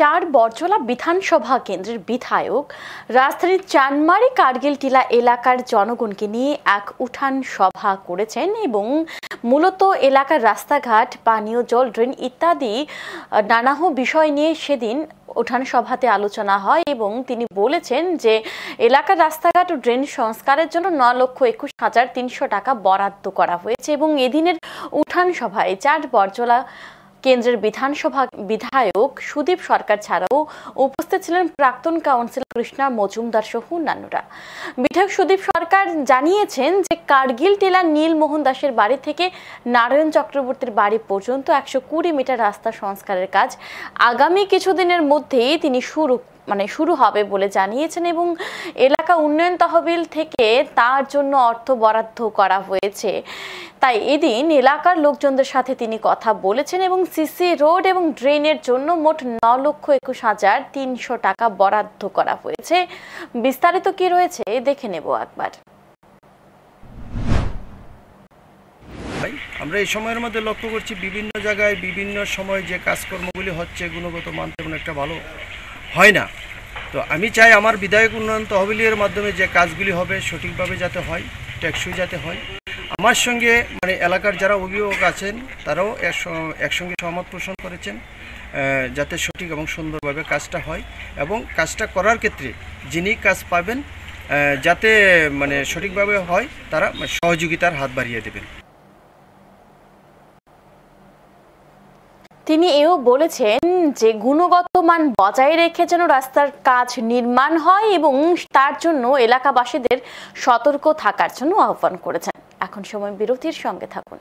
চার বরজলা বিধানসভা কেন্দ্রের বিধায়ক রাজধানীর চানমারি কার্গিল টিলা এলাকার জনগণকে নিয়ে এক উঠান সভা করেছেন এবং মূলত এলাকার রাস্তাঘাট, পানীয় জল, ড্রেন ইত্যাদি নানা বিষয় নিয়ে সেদিন উঠান সভাতে আলোচনা হয় এবং তিনি বলেছেন যে এলাকার রাস্তাঘাট ও ড্রেন সংস্কারের জন্য 9,21,300 টাকা বরাদ্দ করা হয়েছে এবং এদিনের উঠান সভায় চার বরজলা কেন্দ্রের বিধানসভা বিধায়ক সুদীপ সরকার ছাড়াও উপস্থিত ছিলেন প্রাক্তন কাউন্সিলর কৃষ্ণা মজুমদার সহ অন্যান্যরা। বিধায়ক সুদীপ সরকার জানিয়েছেন যে কার্গিল টিলা নীলমোহন দাসের বাড়ি থেকে নারায়ণ চক্রবর্তীর বাড়ি পর্যন্ত 120 মিটার রাস্তা সংস্কারের কাজ আগামী কিছুদিনের মধ্যেই তিনি শুরু হবে বলে জানিয়েছেন এবং এলাকা উন্নয়ন তহবিল থেকে তার জন্য অর্থ বরাদ্দ করা হয়েছে। তাই এদিন এলাকার লোকজনদের সাথে তিনি কথা বলেছেন এবং সিসি রোড এবং ড্রেনের জন্য মোট 9,21,300 টাকা বরাদ্দ করা হয়েছে। বিস্তারিত কি রয়েছে দেখে নেব একবার। আমরা এই সময়ের মধ্যে লক্ষ্য করছি বিভিন্ন জায়গায় বিভিন্ন সময় যে কাজকর্মগুলি হচ্ছে গুণগত মান তেমন একটা ভালো হয় না। তো আমি চাই আমার বিধায়ক উন্নয়ন তহবিলের মাধ্যমে যে কাজগুলি হবে সঠিকভাবে যাতে হয়, টেকসই যাতে হয়। আমার সঙ্গে এলাকার যারা অভিভাবক আছেন তারাও একসঙ্গে সহমত পোষণ করেছেন যাতে সঠিক এবং সুন্দরভাবে কাজটা হয় এবং কাজটা করার ক্ষেত্রে যিনি কাজ পাবেন যাতে সঠিকভাবে হয় তারা সহযোগিতার হাত বাড়িয়ে দেবেন। তিনি এও বলেছেন যে গুণগত মান বজায় রেখে যেন রাস্তার কাজ নির্মাণ হয় এবং তার জন্য এলাকাবাসীদের সতর্ক থাকার জন্য আহ্বান করেছেন। এখন সময় বিরতির, সঙ্গে থাকুন।